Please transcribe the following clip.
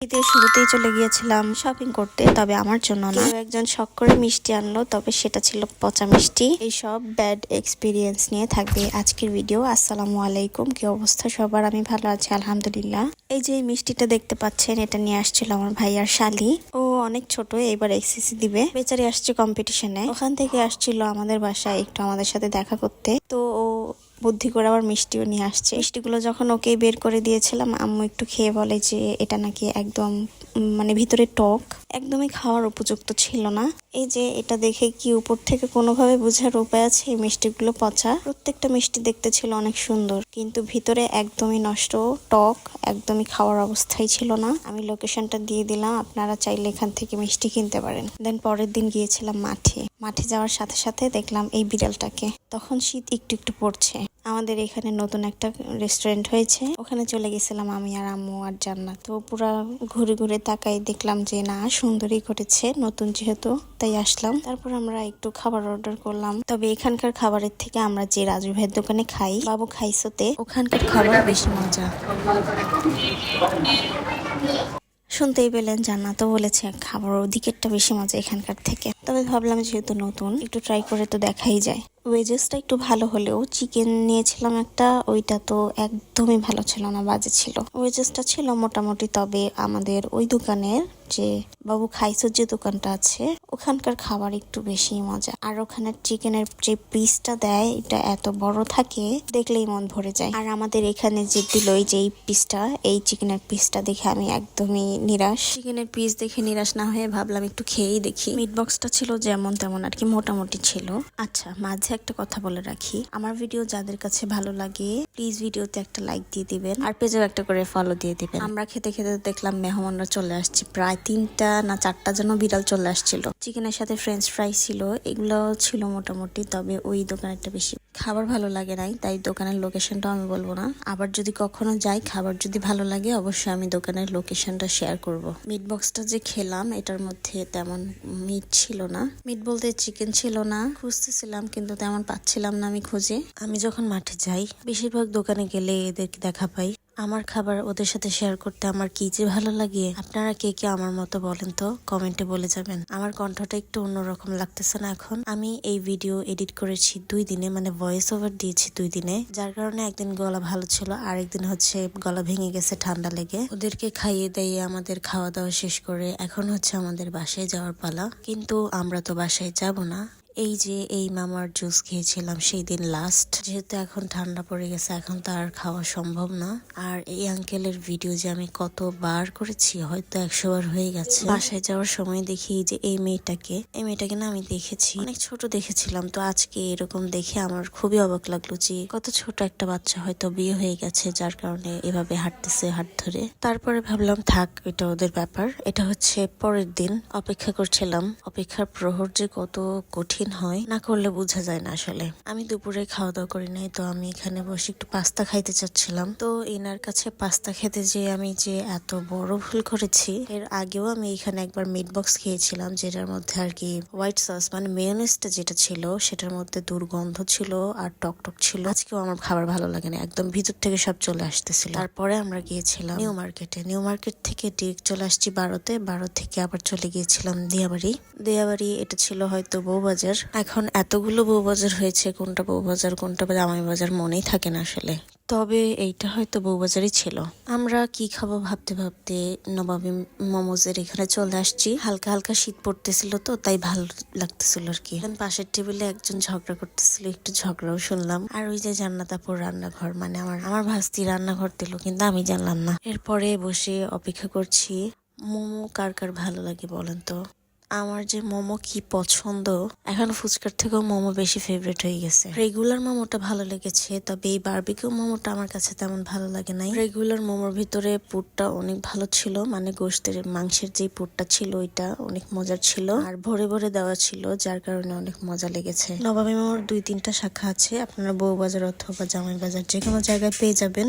শীতের শুরুতেই চলে গিয়েছিলাম শপিং করতে, তবে আমার জন্য না, একজন শখ করে মিষ্টি আনলো, তবে সেটা ছিল পচা মিষ্টি। এই সব ব্যাড এক্সপিরিয়েন্স নিয়ে থাকবে আজকের ভিডিও। আসসালামু আলাইকুম, কি অবস্থা সবার? আমি ভালো আছি আলহামদুলিল্লাহ। এই যে মিষ্টিটা দেখতে পাচ্ছেন, এটা নিয়ে আসছিল আমার ভাইয়ার শালি। ও অনেক ছোট, এবার এসএসসি দিবে, বেচারি আসছে কম্পিটিশনে। ওখান থেকে আসছিল আমাদের বাসায় একটু আমাদের সাথে দেখা করতে। তো ও বুদ্ধি করে আবার মিষ্টিও নিয়ে আসছে। মিষ্টিগুলো যখন ওকে বের করে দিয়েছিলাম, আম্মু একটু খেয়ে বলে যে এটা নাকি একদম মানে ভিতরে টক, একদমই খাওয়ার উপযুক্ত ছিল না। এই যে এটা দেখে কি উপর থেকে কোনোভাবে বোঝার উপায় আছে এই মিষ্টিগুলো পচা? প্রত্যেকটা মিষ্টি দেখতে ছিল অনেক সুন্দর, কিন্তু ভিতরে একদমই নষ্ট, টক, একদমই খাওয়ার অবস্থায় ছিল না। আমি লোকেশনটা দিয়ে দিলাম, আপনারা চাইলে এখান থেকে মিষ্টি কিনতে পারেন। দেন পরের দিন গিয়েছিলাম মাঠে যাওয়ার সাথে সাথে দেখলাম এই বিড়ালটাকে। তখন শীত একটু একটু পড়ছে। আমাদের এখানে নতুন একটা রেস্টুরেন্ট হয়েছে, ওখানে চলে গেছিলাম আমি আর আম্মু আর জান্নাত। তো পুরা ঘুরে ঘুরে তাকাই দেখলাম যে না, সুন্দরই করেছে, নতুন যেহেতু তাই আসলাম। তারপর আমরা একটু খাবার অর্ডার করলাম। তবে এখানকার খাবারের থেকে আমরা যে রাজু ভাইয়ের দোকানে খাই, বাবু খাইছোতে, ওখানকার খাবার বেশি মজা। শুনতেই পেলেন, জান্নাতও বলেছে খাবার ওদিকেরটা বেশি মজা এখানকার থেকে। তবে ভাবলাম যেহেতু নতুন, একটু ট্রাই করে তো দেখাই যায়। ওয়েজেসটা একটু ভালো হলেও চিকেন নিয়েছিলাম একটা, ওইটা তো একদমই ভালো ছিল না, বাজে ছিল। ওয়েজেসটা ছিল মোটামুটি, তবে আমাদের ওই দোকানের যে বাবু খাইসোর যে দোকানটা আছে, ওখানকার খাবার একটু বেশি মজা। আর ওখানে চিকেনের যে পিসটা দেয়, এটা এত বড় থাকে, দেখলেই মন ভরে যায়। আর আমাদের এখানে যে দিল এই যে এই পিসটা, এই চিকেনের পিসটা দেখে আমি একদমই নিরাশ। চিকেনের পিস দেখে নিরাশ না হয়ে ভাবলাম একটু খেয়েই দেখি। মিট বক্সটা ছিল যেমন তেমন আর কি, মোটামুটি ছিল। আচ্ছা, মাঝে একটা কথা বলে রাখি, আমার ভিডিও যাদের কাছে ভালো লাগে প্লিজ ভিডিওতে একটা লাইক দিয়ে দিবেন, আর পেজেও একটা করে ফলো দিয়ে দিবেন। আমরা খেতে খেতে দেখলাম মেহমানরা চলে আসছে, প্রায় 3টা না 4টা যেন বিড়াল চলে আসছিল। চিকেনের সাথে ফ্রেঞ্চ ফ্রাই ছিল, এগুলো ছিল মোটামুটি। তবে ওই দোকানেরটা বেশি খাবার ভালো লাগে নাই, তাই দোকানের লোকেশনটাও আমি বলবো না। আবার যদি কখনো যাই, খাবার যদি ভালো লাগে, অবশ্যই আমি দোকানের লোকেশনটা শেয়ার করব। মিট বক্সটা যে খেলাম, এটার মধ্যে তেমন মিট ছিল না, মিট বলতে চিকেন ছিল না। খুঁজতেছিলাম কিন্তু তেমন পাচ্ছিলাম না আমি খুঁজে। আমি যখন মাঠে যাই, বেশিরভাগ দোকানে গেলে এদেরকে দেখা পাই। আমার খাবার ওদের সাথে শেয়ার করতে আমার কি যে ভালো লাগে। আপনারা কে কে আমার মতো বলেন তো, কমেন্টে বলে যাবেন। আমার কণ্ঠটা একটু অন্যরকম লাগতেছে না এখন? আমি এই ভিডিও এডিট করেছি 2 দিনে, মানে ভয়েস ওভার দিয়েছি 2 দিনে, যার কারণে একদিন গলা ভালো ছিল, আর একদিন হচ্ছে গলা ভেঙে গেছে ঠান্ডা লেগে। ওদেরকে খাইয়ে দাইয়ে আমাদের খাওয়া দাওয়া শেষ করে এখন হচ্ছে আমাদের বাসায় যাওয়ার পালা। কিন্তু আমরা তো বাসায় যাব না। এই যে এই মামার জুস খেয়েছিলাম সেই দিন লাস্ট, যেহেতু এখন ঠান্ডা পড়ে গেছে, এখন তো আর খাওয়া সম্ভব না। আর এই আঙ্কেলের ভিডিও যে আমি কতবার করেছি, হয়তো 100 বার হয়ে গেছে। বাসায় যাওয়ার সময় দেখি যে এই মেয়েটাকে না আমি দেখেছি, অনেক ছোট দেখেছিলাম, তো আজকে এরকম দেখে আমার খুবই অবাক লাগলো যে কত ছোট একটা বাচ্চা, হয়তো বিয়ে হয়ে গেছে, যার কারণে এভাবে হাঁটতেছে হাত ধরে। তারপরে ভাবলাম থাক, এটা ওদের ব্যাপার। এটা হচ্ছে পরের দিন, অপেক্ষা করছিলাম। অপেক্ষার প্রহর যে কত কঠিন হয়, না করলে বোঝা যায় না আসলে। আমি দুপুরে খাওয়া দাওয়া করি নাই, তো আমি এখানে বসে একটু পাস্তা খাইতে চাচ্ছিলাম। তো এনার কাছে পাস্তা খেতে যে আমি যে এত বড় ভুল করেছি। এর আগেও আমি এখানে একবার মিট বক্স খেয়েছিলাম, যেটার মধ্যে আর কি হোয়াইট সস মানে মেয়োনেজটা যেটা ছিল, সেটার মধ্যে দুর্গন্ধ ছিল আর টক ছিল। আজকেও আমার খাবার ভালো লাগে না, একদম ভিতর থেকে সব চলে আসতেছিল। তারপরে আমরা গিয়েছিলাম নিউ মার্কেট থেকে ডিরেক্ট চলে আসছি 12তে, 12 থেকে আবার চলে গিয়েছিলাম দিয়াবাড়ি। এটা ছিল হয়তো বউবাজার। এখন এতগুলো বউবাজার হয়েছে, কোনটা বউবাজার কোনটা জামাই বাজার মনেই থাকে না আসলে। তবে এইটা হয়তো বউবাজারই ছিল। আমরা কি খাবো ভাবতে ভাবতে নবাবী মোমোজের এখানে চলে আসছি। হালকা হালকা শীত পড়তেছিল, তো তাই ভালো লাগতেছিল আর কি। পাশের টেবিলে একজন ঝগড়া করতেছিল, একটু ঝগড়াও শুনলাম। আর ওই যে জান্নাত আপুর রান্নাঘর, মানে আমার ভাস্তি রান্নাঘর দিল, কিন্তু আমি জানলাম না। এরপরে বসে অপেক্ষা করছি। মোমো কার কার ভালো লাগে বলেন তো? আমার যে মোমো কি পছন্দ, এখন ফুচকার থেকেও মোমো বেশি ফেভারিট হয়ে গেছে। রেগুলার মোমোটা ভালো লেগেছে, তবে এই বারবিকিউ মোমোটা আমার কাছে তেমন ভালো লাগে নাই। রেগুলার মোমোর ভিতরে পুরটা অনেক ভালো ছিল, মানে গোশতের মাংসের যে পুরটা ছিল ওইটা অনেক মজার ছিল, আর ভরে ভরে দেওয়া ছিল, যার কারণে অনেক মজা লেগেছে। নবাবী মোমোর 2-3টা শাখা আছে, আপনারা বউবাজার অথবা জামাই বাজার যে কোনো জায়গায় পেয়ে যাবেন।